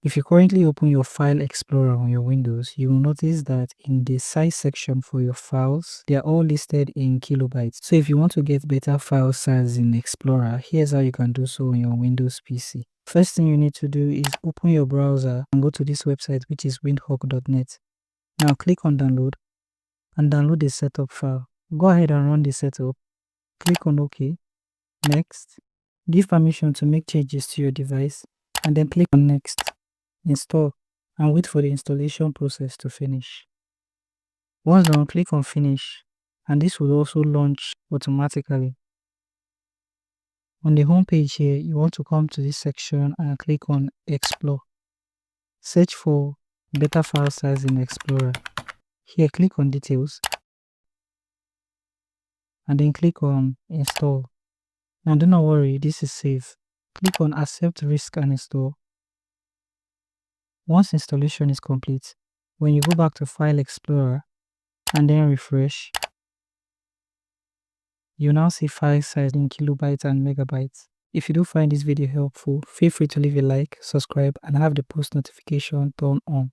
If you currently open your File Explorer on your Windows, you will notice that in the size section for your files, they are all listed in kilobytes. So if you want to get better file size in Explorer, here's how you can do so on your Windows PC. First thing you need to do is open your browser and go to this website, which is windhoek.net. Now click on download and download the setup file. Go ahead and run the setup. Click on OK. Next. Give permission to make changes to your device and then click on next. Install and wait for the installation process to finish. Once done, click on finish and this will also launch automatically. On the home page here, you want to come to this section and click on Explore. Search for better file size in Explorer. Here, click on Details and then click on Install. Now do not worry, this is safe. Click on Accept Risk and Install. Once installation is complete, when you go back to File Explorer and then refresh, you now see file size in kilobytes and megabytes. If you do find this video helpful, feel free to leave a like, subscribe, and have the post notification turned on.